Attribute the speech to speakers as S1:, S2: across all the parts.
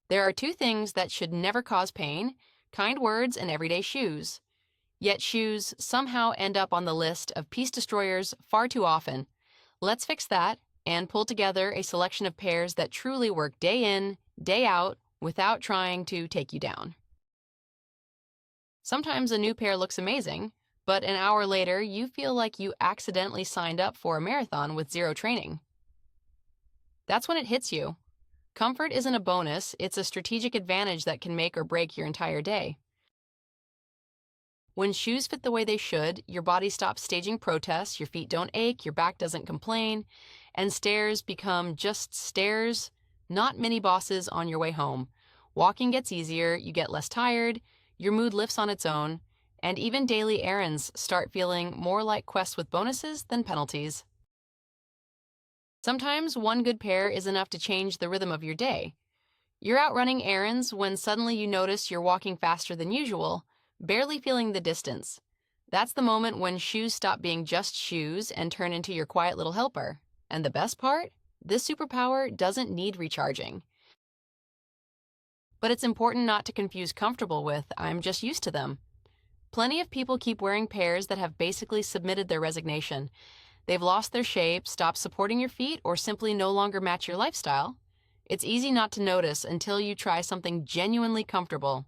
S1: There are two things that should never cause pain: kind words and everyday shoes. Yet shoes somehow end up on the list of peace destroyers far too often. Let's fix that and pull together a selection of pairs that truly work day in, day out, without trying to take you down. Sometimes a new pair looks amazing, but an hour later you feel like you accidentally signed up for a marathon with zero training. That's when it hits you. Comfort isn't a bonus, it's a strategic advantage that can make or break your entire day. When shoes fit the way they should, your body stops staging protests, your feet don't ache, your back doesn't complain, and stairs become just stairs, not mini bosses on your way home. Walking gets easier, you get less tired, your mood lifts on its own, and even daily errands start feeling more like quests with bonuses than penalties. Sometimes one good pair is enough to change the rhythm of your day. You're out running errands when suddenly you notice you're walking faster than usual, barely feeling the distance. That's the moment when shoes stop being just shoes and turn into your quiet little helper. And the best part? This superpower doesn't need recharging. But it's important not to confuse comfortable with "I'm just used to them." Plenty of people keep wearing pairs that have basically submitted their resignation. They've lost their shape, stopped supporting your feet, or simply no longer match your lifestyle. It's easy not to notice until you try something genuinely comfortable.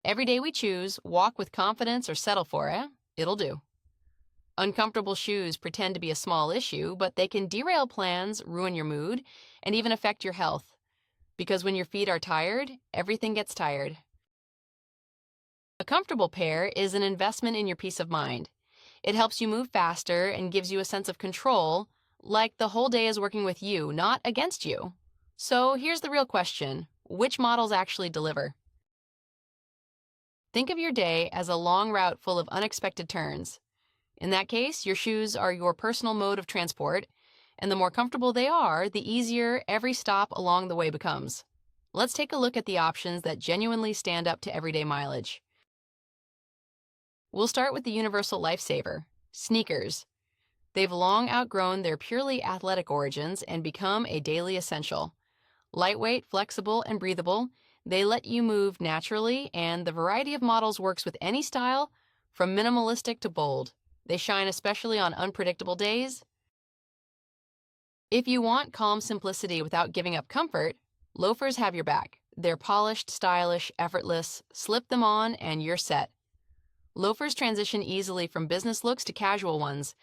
S1: Every day we choose, walk with confidence or settle for it, it'll do. Uncomfortable shoes pretend to be a small issue, but they can derail plans, ruin your mood, and even affect your health. Because when your feet are tired, everything gets tired. A comfortable pair is an investment in your peace of mind. It helps you move faster and gives you a sense of control, like the whole day is working with you, not against you. So here's the real question: which models actually deliver? Think of your day as a long route full of unexpected turns. In that case, your shoes are your personal mode of transport, and the more comfortable they are, the easier every stop along the way becomes. Let's take a look at the options that genuinely stand up to everyday mileage. We'll start with the universal lifesaver, sneakers. They've long outgrown their purely athletic origins and become a daily essential. Lightweight, flexible, and breathable, they let you move naturally, and the variety of models works with any style, from minimalistic to bold. They shine especially on unpredictable days. If you want calm simplicity without giving up comfort, loafers have your back. They're polished, stylish, effortless. Slip them on and you're set. Loafers transition easily from business looks to casual ones,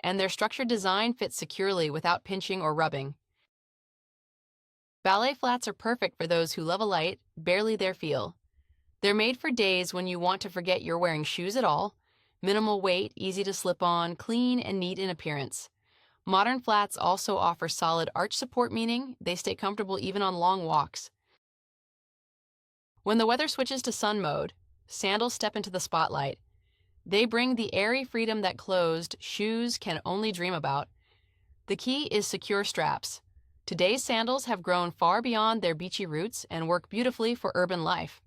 S1: and their structured design fits securely without pinching or rubbing. Ballet flats are perfect for those who love a light, barely their feel. They're made for days when you want to forget you're wearing shoes at all. Minimal weight, easy to slip on, clean and neat in appearance. Modern flats also offer solid arch support, meaning they stay comfortable even on long walks. When the weather switches to sun mode, sandals step into the spotlight. They bring the airy freedom that closed shoes can only dream about. The key is secure straps. Today's sandals have grown far beyond their beachy roots and work beautifully for urban life.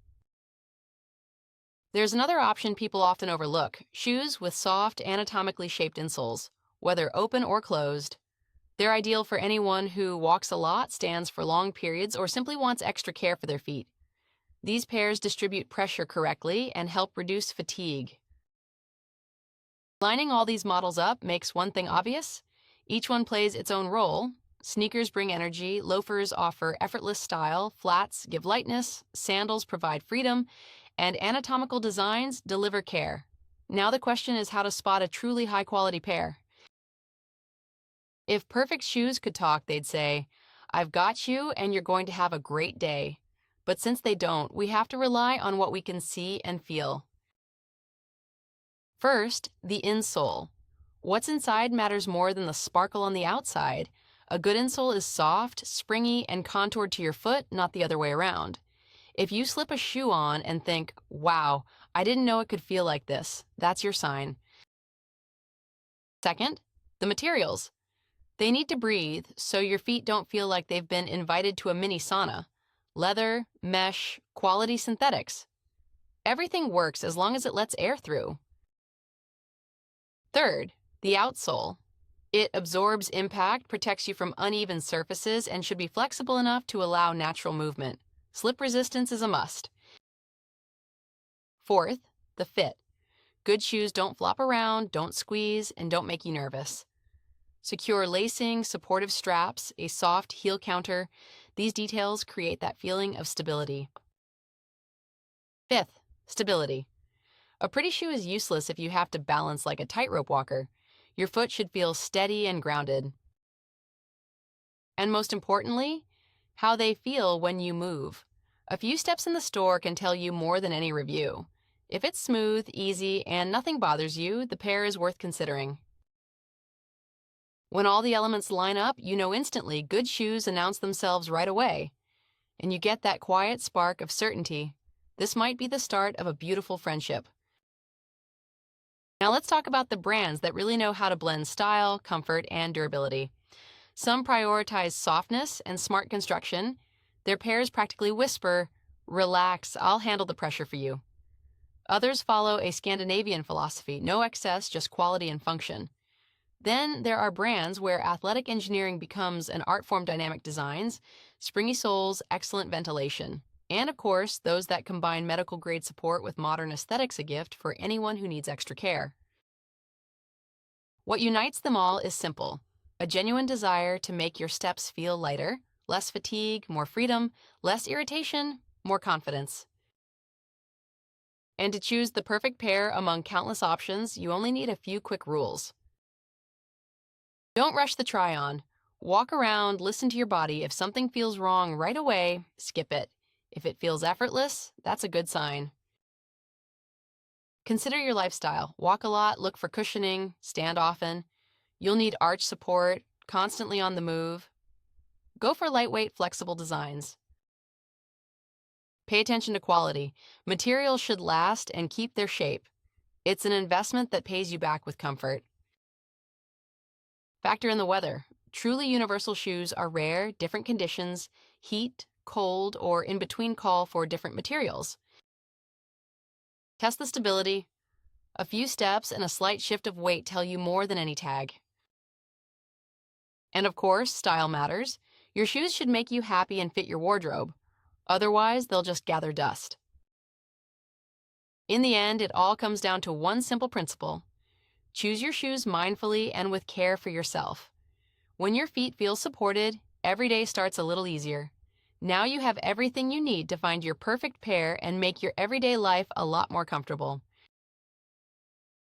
S1: There's another option people often overlook: shoes with soft, anatomically shaped insoles, whether open or closed. They're ideal for anyone who walks a lot, stands for long periods, or simply wants extra care for their feet. These pairs distribute pressure correctly and help reduce fatigue. Lining all these models up makes one thing obvious: each one plays its own role. Sneakers bring energy, loafers offer effortless style, flats give lightness, sandals provide freedom, and anatomical designs deliver care. Now the question is how to spot a truly high-quality pair. If perfect shoes could talk, they'd say, "I've got you and you're going to have a great day." But since they don't, we have to rely on what we can see and feel. First, the insole. What's inside matters more than the sparkle on the outside. A good insole is soft, springy, and contoured to your foot, not the other way around. If you slip a shoe on and think, "Wow, I didn't know it could feel like this," that's your sign. Second, the materials. They need to breathe so your feet don't feel like they've been invited to a mini sauna. Leather, mesh, quality synthetics. Everything works as long as it lets air through. Third, the outsole. It absorbs impact, protects you from uneven surfaces, and should be flexible enough to allow natural movement. Slip resistance is a must. Fourth, the fit. Good shoes don't flop around, don't squeeze, and don't make you nervous. Secure lacing, supportive straps, a soft heel counter, these details create that feeling of stability. Fifth, stability. A pretty shoe is useless if you have to balance like a tightrope walker. Your foot should feel steady and grounded. And most importantly, how they feel when you move. A few steps in the store can tell you more than any review. If it's smooth, easy, and nothing bothers you, the pair is worth considering. When all the elements line up, you know instantly good shoes announce themselves right away, and you get that quiet spark of certainty. This might be the start of a beautiful friendship. Now let's talk about the brands that really know how to blend style, comfort, and durability. Some prioritize softness and smart construction. Their pairs practically whisper, "Relax, I'll handle the pressure for you." Others follow a Scandinavian philosophy, no excess, just quality and function. Then there are brands where athletic engineering becomes an art form, dynamic designs, springy soles, excellent ventilation. And of course, those that combine medical grade support with modern aesthetics, a gift for anyone who needs extra care. What unites them all is simple: a genuine desire to make your steps feel lighter, less fatigue, more freedom, less irritation, more confidence. And to choose the perfect pair among countless options, you only need a few quick rules. Don't rush the try-on. Walk around, listen to your body. If something feels wrong right away, skip it. If it feels effortless, that's a good sign. Consider your lifestyle. Walk a lot, look for cushioning, stand often. You'll need arch support, constantly on the move. Go for lightweight, flexible designs. Pay attention to quality. Materials should last and keep their shape. It's an investment that pays you back with comfort. Factor in the weather. Truly universal shoes are rare, different conditions, heat, cold, or in between call for different materials. Test the stability. A few steps and a slight shift of weight tell you more than any tag. And of course, style matters. Your shoes should make you happy and fit your wardrobe. Otherwise, they'll just gather dust. In the end, it all comes down to one simple principle. Choose your shoes mindfully and with care for yourself. When your feet feel supported, every day starts a little easier. Now you have everything you need to find your perfect pair and make your everyday life a lot more comfortable.